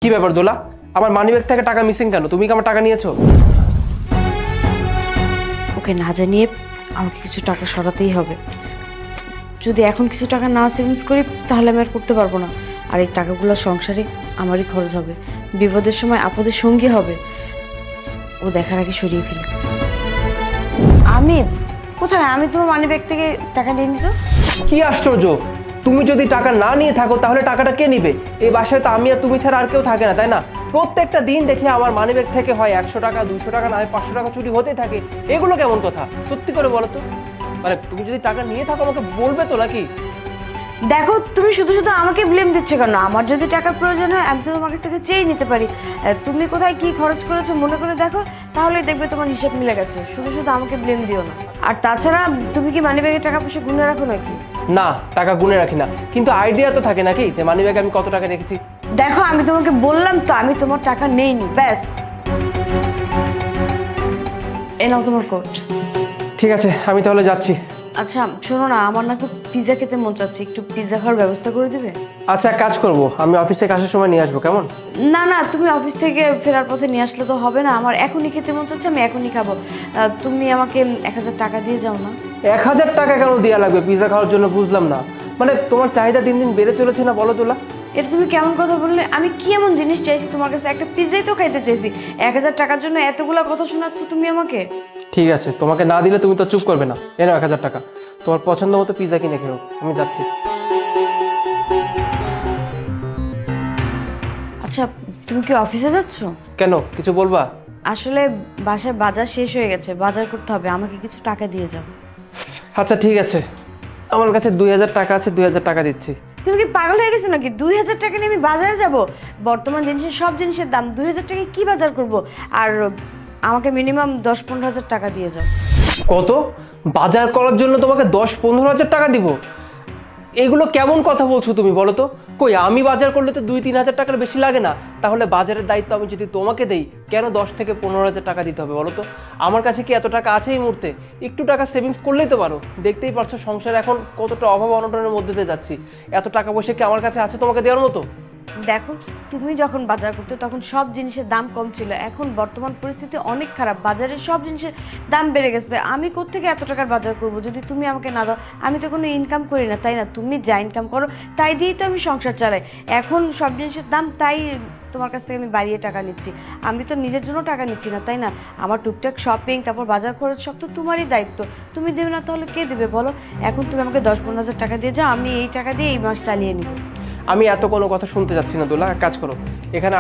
কি ব্যাপার দোলা, আমার মানিব্যাগ থেকে টাকা মিসিং কেন? তুমি কি আমার টাকা নিয়েছো? ওকে না জানিয়ে আমাকে কিছু টাকা সরাতেই হবে। যদি এখন কিছু টাকা না সেভিংস করি তাহলে আমি আর করতে পারবো না। আর এই টাকাগুলো সংসারে আমারই খরচ হবে, বিপদের সময় আপদের সঙ্গী হবে। ও দেখার আগে সরিয়ে ফেলি। আমি কোথায়? আমি তোমার মানিব্যাগ থেকে টাকা নিয়ে নিত। কি আশ্চর্য! তুমি যদি টাকা না নিয়ে থাকো তাহলে টাকাটা কে নিবে? এই বাসায় তো আমি আর তুমি ছাড়া আর কেউ থাকে না, তাই না? প্রত্যেকটা দিন দেখে আমার মানিব্যাগ থেকে হয় 100 টাকা, 200 টাকা, না হয় 500 টাকা চুরি হতেই থাকে। এগুলো কেমন কথা? সত্যি করে বলো তো। মানে তুমি যদি টাকা নিয়ে থাকো আমাকে বলবে তো নাকি? দেখো, তুমি শুধু শুধু আমাকে ব্লেম দিচ্ছ কেন? আমার যদি টাকার প্রয়োজন হয় আমি তো তোমার কাছ থেকে চেয়ে নিতে পারি। তুমি কোথায় কি খরচ করেছো মনে করে দেখো, তাহলে দেখবে তোমার হিসাব মিলে গেছে। শুধু শুধু আমাকে ব্লেম দিও না। আর তাছাড়া তুমি কি মানিব্যাগে টাকা পয়সা গুনে রাখো নাকি? না, টাকা গুনে রাখি না, কিন্তু আইডিয়া তো থাকে নাকি যে মানিব্যাগে আমি কত টাকা রেখেছি। দেখো, আমি তোমাকে বললাম তো আমি তোমার টাকা নেইনি, ব্যাস। এ নাও তোমার কোট। ঠিক আছে, আমি তাহলে যাচ্ছি। আচ্ছা শোনো না, আমার না খুব পিৎজা খেতে মন চাচ্ছে, একটু পিৎজা খাওয়ার ব্যবস্থা করে দিবে? আচ্ছা, এক কাজ করবো, আমি অফিস থেকে আসার সময় নিয়ে আসবো, কেমন? না না, তুমি অফিস থেকে ফেরার পথে নিয়ে আসলে তো হবে না। আমার এখনই খেতে মন চাচ্ছে, আমি এখনই খাবো। তুমি আমাকে 1000 টাকা দিয়ে যাও না। 1000 টাকা কেন দেওয়া লাগবে পিৎজা খাওয়ার জন্য? বুঝলাম না। মানে তোমার চাহিদা দিন দিন বেড়ে চলেছে না, বলো তোলা? এটা তুমি কেমন কথা বললে? আমি কি এমন জিনিস চাইছি তোমার কাছে? একটা পিৎজাই তো খাইতে চাইছি। 1000 টাকার জন্য এতগুলা কথা শোনাচ্ছ তুমি আমাকে? ঠিক আছে, তোমাকে না দিলে তুমি তো চুপ করবে না। এ নাও 1000 টাকা, তোমার পছন্দ মতো পিৎজা কিনে খেও। আমি যাচ্ছি। আচ্ছা, তুমি কি অফিসে যাচ্ছ? কেন, কিছু বলবা? আসলে বাসায় বাজার শেষ হয়ে গেছে, বাজার করতে হবে, আমাকে কিছু টাকা দিয়ে যাও। আচ্ছা ঠিক আছে, আমার কাছে 2000 টাকা আছে, 2000 টাকা দিচ্ছি। তুমি কি পাগল হয়ে গেছো নাকি? 2000 টাকা নিয়ে আমি বাজারে যাব? বর্তমান জিনিসের সব জিনিসের দাম, 2000 টাকায় কি বাজার করব? আর আমাকে মিনিমাম 10-15 হাজার টাকা দিয়ে যাও। কত? বাজার করার জন্য তোমাকে 10-15 হাজার টাকা দিব? এগুলো কেমন কথা বলছো তুমি, বলো তো? কই, আমি বাজার করলে তো 2-3 হাজার টাকার বেশি লাগে না? তাহলে বাজারের দায়িত্ব আমি যদি তোমাকে দেই, কেন 10-15 হাজার টাকা দিতে হবে বলো তো? আমার কাছে কি এত টাকা আছে এই মুহূর্তে? একটু টাকা সেভিংস করলেই তো পারো। দেখতেই পারছো সংসার এখন কতটা অভাব অনটনের মধ্যে দিয়ে যাচ্ছি। এত টাকা পয়সা কি আমার কাছে আছে তোমাকে দেওয়ার মতো? দেখো, তুমি যখন বাজার করতে তখন সব জিনিসের দাম কম ছিল, এখন বর্তমান পরিস্থিতি অনেক খারাপ, বাজারের সব জিনিসের দাম বেড়ে গেছে। আমি কোত্থেকে এত টাকার বাজার করব যদি তুমি আমাকে না দাও? আমি তো কোনো ইনকাম করি না, তাই না? তুমি যা ইনকাম করো তাই দিয়েই তো আমি সংসার চালাই। এখন সব জিনিসের দাম, তাই তোমার কাছ থেকে আমি বাড়িয়ে টাকা নিচ্ছি। আমি তো নিজের জন্য টাকা নিচ্ছি না, তাই না? আমার টুকটাক শপিং, তারপর বাজার খরচ সব তো তোমারই দায়িত্ব। তুমি দেবে না তাহলে কে দেবে বলো? এখন তুমি আমাকে 10-15 হাজার টাকা দিয়ে যাও, আমি এই টাকা দিয়ে এই মাস চালিয়ে নিব। আমি এত কোনো কথা শুনতে যাচ্ছি না দোলা, এক কাজ করো, এখানে